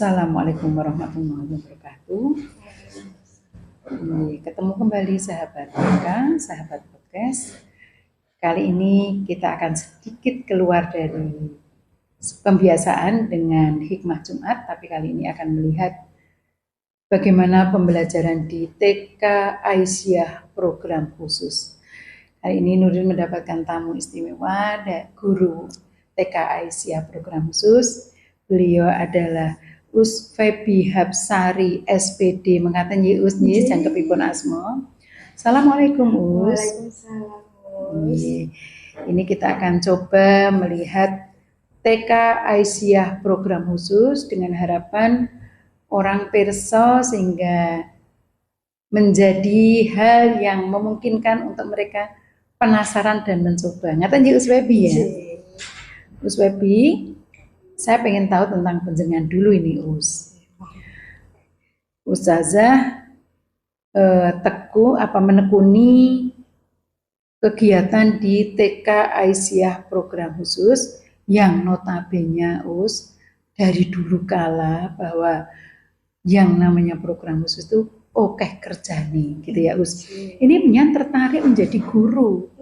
Assalamualaikum warahmatullahi wabarakatuh. Ketemu kembali sahabat BK, sahabat podcast. Kali ini kita akan sedikit keluar dari pembiasaan dengan hikmah Jumat, tapi kali ini akan melihat bagaimana pembelajaran di TK Aisyah program khusus. Kali ini Nurdin mendapatkan tamu istimewa, guru TK Aisyah program khusus. Beliau adalah Us Febi Hapsari SPD mengatakan Us nyi jangkepipun asma. Assalamualaikum Us. Waalaikumsalam Us. Ini kita akan coba melihat TK Aisyah program khusus dengan harapan orang perso sehingga menjadi hal yang memungkinkan untuk mereka penasaran dan mencoba. Ngaten nyi Us Febi ya. Us Febi, saya pengen tahu tentang penjenengan dulu ini Us. Ustazah menekuni kegiatan di TK Aisyah program khusus yang notabene Us dari dulu kala bahwa yang namanya program khusus itu oke kerja nih gitu ya Us. Ini punya tertarik menjadi guru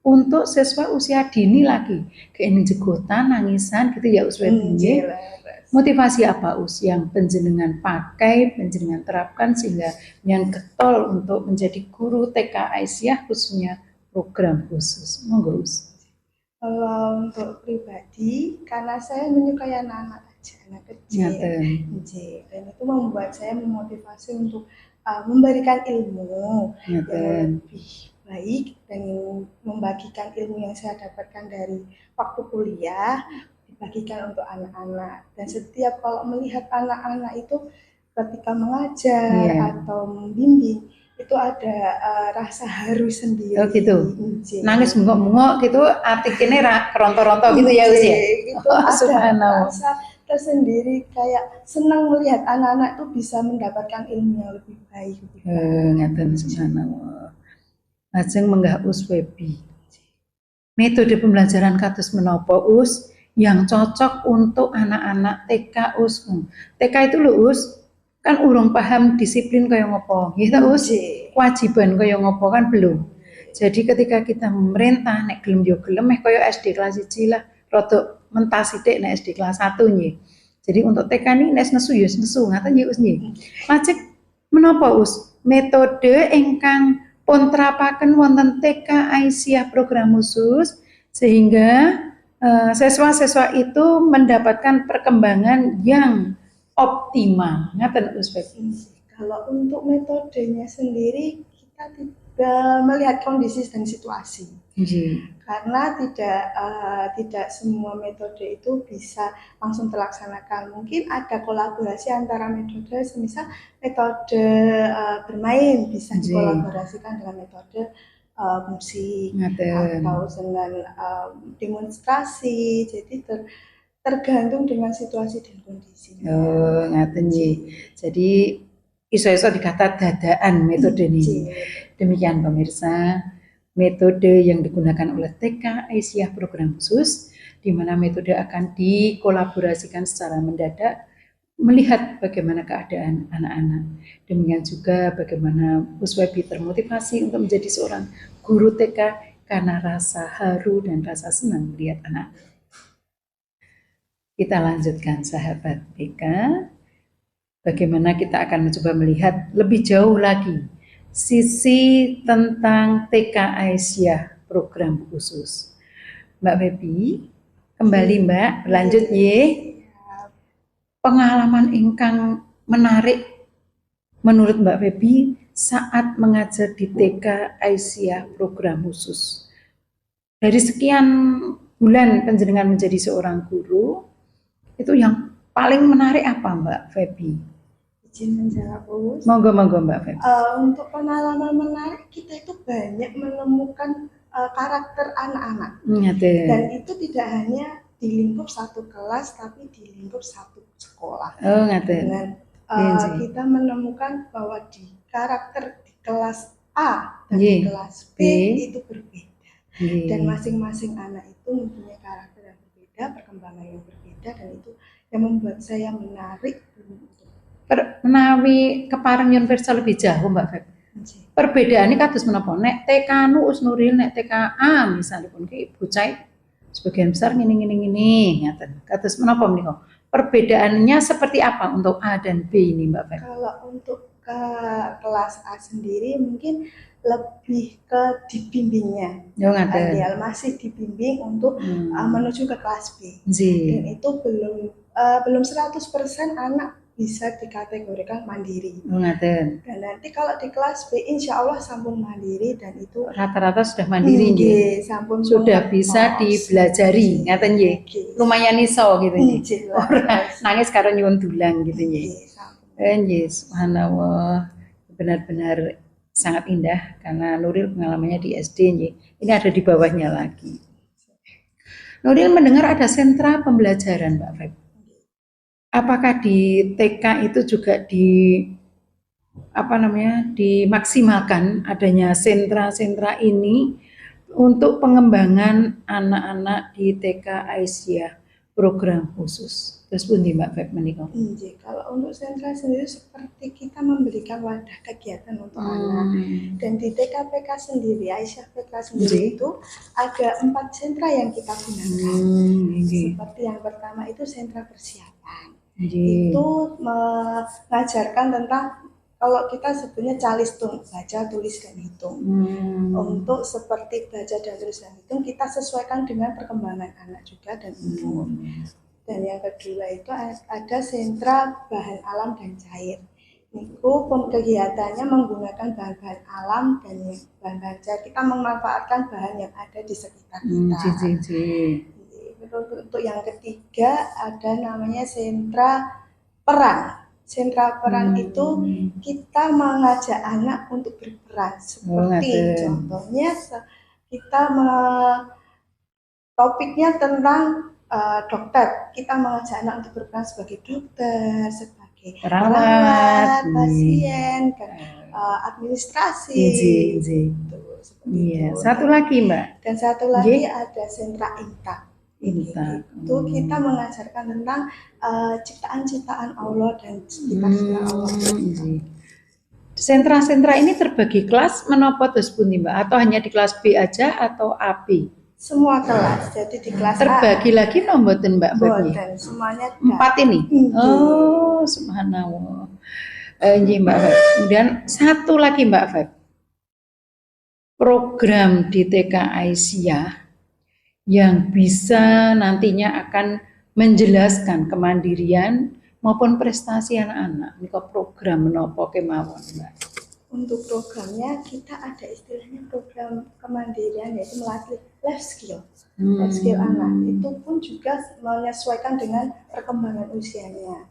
untuk siswa usia dini lagi, kayak jegotan, nangisan gitu ya Us Febi. Motivasi apa Us yang penjenengan pakai, penjenengan terapkan sehingga yang getol untuk menjadi guru TK Aisyah khususnya program khusus? Monggo Us. Kalau untuk pribadi, karena saya menyukai anak-anak kecil, dan itu membuat saya memotivasi untuk memberikan ilmu yang lebih baik dan membagikan ilmu yang saya dapatkan dari waktu kuliah dibagikan untuk anak-anak. Dan setiap kalau melihat anak-anak itu ketika mengajar atau membimbing itu ada rasa haru sendiri. Oh gitu. Nangis mengok-mengok gitu, artikelnya keronto-ronto gitu ya Us ya. Itu ada rasa tersendiri, kayak senang melihat anak-anak itu bisa mendapatkan ilmu yang lebih baik. Ngaten subhanallah. Lajeng menggah Us Febi. Metode pembelajaran kados menapa Us yang cocok untuk anak-anak TK Us. TK itu lho Us, kan urung paham disiplin kaya ngopo. Nggih ta Us? Kewajiban kaya ngopo kan belum. Jadi ketika kita memerintah nek gelem yo gelem kaya SD kelas 1 lah, rada mentas sithik nek SD kelas 1 nggih. Jadi untuk TK ini nek nesu yo nesu, ngaten nggih Us nggih. Lajeng menapa Us metode ingkang pun terapaken wonten TK Aisyah program khusus sehingga siswa-siswa itu mendapatkan perkembangan yang optimal. Ngaten Us Febi. Kalau untuk metodenya sendiri kita tidak melihat kondisi dan situasi. Karena tidak semua metode itu bisa langsung terlaksanakan. Mungkin ada kolaborasi antara metode, semisal metode bermain bisa dikolaborasikan dengan metode musik atau dengan demonstrasi. Jadi tergantung dengan situasi dan kondisi. Ngaten nggih. Jadi iso-iso dikata dadaan metode ini. Demikian pemirsa, metode yang digunakan oleh TK Aisyah program khusus, di mana metode akan dikolaborasikan secara mendadak, melihat bagaimana keadaan anak-anak. Demikian juga bagaimana Us Febi termotivasi untuk menjadi seorang guru TK karena rasa haru dan rasa senang melihat anak. Kita lanjutkan sahabat BK. Bagaimana kita akan mencoba melihat lebih jauh lagi sisi tentang TK Aisyah program khusus. Mbak Febi, kembali Mbak, lanjut ye. Pengalaman ingkang menarik menurut Mbak Febi saat mengajar di TK Aisyah program khusus. Dari sekian bulan penjenengan menjadi seorang guru, itu yang paling menarik apa Mbak Febi? Izin menjawab Us. Monggo Mbak Febi. Untuk pengalaman menarik, kita itu banyak menemukan karakter anak-anak. Dan itu tidak hanya di lingkup satu kelas, tapi di lingkup satu sekolah. Dengan kita menemukan bahwa di karakter di kelas A dan di kelas B itu berbeda. Dan masing-masing anak itu mempunyai karakter yang berbeda, perkembangan yang berbeda, dan itu yang membuat saya menarik. Menawi kepareng universal lebih jauh Mbak Feb. Perbedaannya kados menapa? Nek TK nu Nuril, nek TKA misalipun ki bocah sebagian besar ngene ngaten. Kados menapa menika? Perbedaannya seperti apa untuk A dan B ini Mbak Feb? Kalau untuk ke kelas A sendiri mungkin lebih ke dibimbingnya. Ideal masih dibimbing untuk menuju ke kelas B. Dan itu belum 100% anak bisa dikategorikan mandiri. Dan nanti kalau di kelas B insya Allah sampun mandiri dan itu rata-rata sudah mandiri sampun sudah bisa dibelajari ngaten nggih. Lumayan iso gitu nggih. Nangis karo nyuwun dulang gitu nggih. Nggih, subhanallah. Benar-benar sangat indah karena Nuril pengalamannya di SD nggih. Ini ada di bawahnya lagi. Nuril mendengar ada sentra pembelajaran Mbak Feb. Apakah di TK itu juga dimaksimalkan adanya sentra-sentra ini untuk pengembangan anak-anak di TK Aisyah program khusus? Terus pundi Mbak Feb menika? Kalau untuk sentra sendiri seperti kita memberikan wadah kegiatan untuk anak. Dan di TKPK sendiri, Aisyah PK sendiri itu ada 4 sentra yang kita gunakan. Seperti yang pertama itu sentra persiapan. Itu mengajarkan tentang kalau kita sebutnya calistung, baca, tulis, dan hitung. Untuk seperti baca dan tulis dan hitung kita sesuaikan dengan perkembangan anak juga dan umur. Dan yang kedua itu ada sentra bahan alam dan cair. Itu kegiatannya menggunakan bahan-bahan alam dan bahan-bahan cair. Kita memanfaatkan bahan yang ada di sekitar kita. Untuk yang ketiga ada namanya sentra peran. Sentra peran itu kita mengajak anak untuk berperan. Seperti contohnya kita topiknya tentang dokter. Kita mengajak anak untuk berperan sebagai dokter, sebagai perawat, pasien, administrasi. Satu lagi Mbak. Dan satu lagi ada sentra intak. Itu kita mengajarkan tentang ciptaan-ciptaan Allah dan sifat-sifat Allah. Sentra-sentra ini terbagi kelas menapa terus pundi Mbak? Atau hanya di kelas B aja atau AB? Semua kelas. Jadi di kelas terbagi A, lagi mboten Mbak Feb? Semuanya 4 ini. Oh, subhanallah. Nggih Mbak Feb. Kemudian satu lagi Mbak Feb. Program di TK Aisyah yang bisa nantinya akan menjelaskan kemandirian maupun prestasi anak-anak. Ini program menapa kemawon, Mbak? Untuk programnya kita ada istilahnya program kemandirian yaitu melatih life skill. Life skill anak itu pun juga menyesuaikan dengan perkembangan usianya.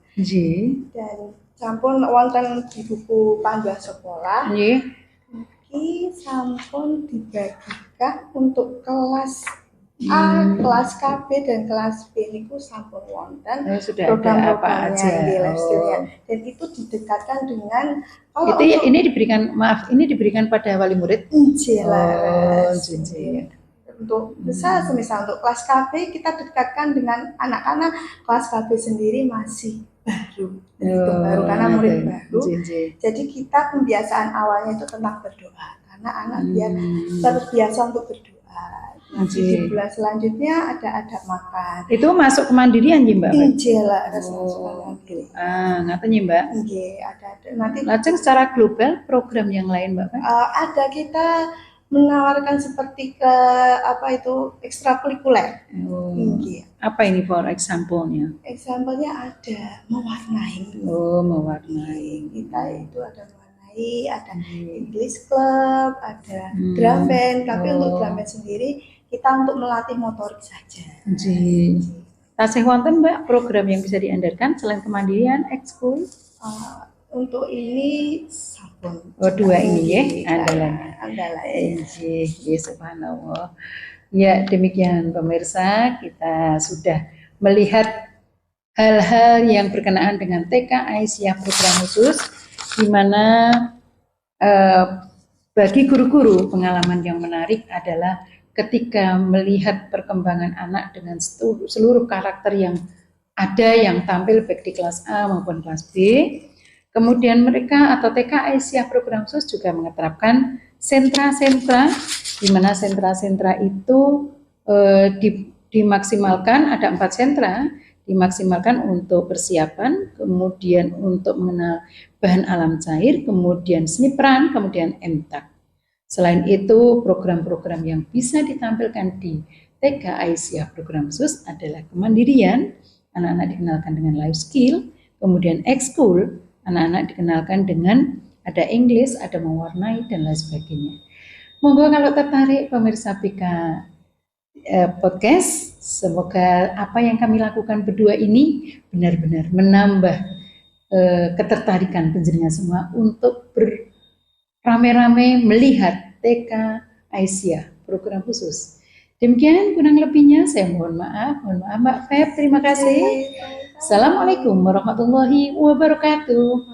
Dan sampun wonten di buku panduan sekolah. Ini sampun dibagikan untuk kelas A, kelas KB dan kelas B niku sampun wonten program-programnya di life skillnya. Dan itu didekatkan dengan ini diberikan pada wali murid. Untuk semisal untuk kelas KB kita dekatkan dengan anak-anak kelas KB sendiri masih baru karena murid baru. Jadi kita pembiasaan awalnya itu tentang berdoa karena anak biar terbiasa untuk berdoa. Nanti di bulan selanjutnya ada adab makan. Itu masuk kemandirian ya Mbak? Ngaten ya Mbak? Ada. Nanti lajeng secara global program yang lain Mbak? Ada, kita menawarkan seperti ke ekstrakurikuler. Apa ini for example-nya? Example-nya ada mewarnai. Mewarnai. Kita itu ada mewarnai, ada English club, ada drum band. Tapi untuk drum band sendiri kita untuk melatih motorik saja. Tasih wonten Mbak program yang bisa diandalkan selain kemandirian ekskul? Untuk ini sampun. 2 ini ya andalan. Subhanallah. Ya demikian pemirsa, kita sudah melihat hal-hal yang berkenaan dengan TK Aisyah program khusus, di mana bagi guru-guru pengalaman yang menarik adalah ketika melihat perkembangan anak dengan seluruh karakter yang ada yang tampil baik di kelas A maupun kelas B. Kemudian mereka atau TK Aisyah program khusus juga menerapkan sentra-sentra, di mana sentra-sentra itu dimaksimalkan, ada 4 sentra, dimaksimalkan untuk persiapan, kemudian untuk mengenal bahan alam cair, kemudian seni peran, kemudian MTAK. Selain itu, program-program yang bisa ditampilkan di TK Aisyah program khusus adalah kemandirian, anak-anak dikenalkan dengan life skill, kemudian ekskul, anak-anak dikenalkan dengan ada English, ada mewarnai, dan lain sebagainya. Monggo kalau tertarik pemirsa Pika podcast, semoga apa yang kami lakukan berdua ini benar-benar menambah ketertarikan penjenengan semua untuk beramai-ramai melihat TK Aisyah program khusus. Demikian kurang lebihnya saya mohon maaf Mbak Feb, terima kasih. Assalamualaikum warahmatullahi wabarakatuh.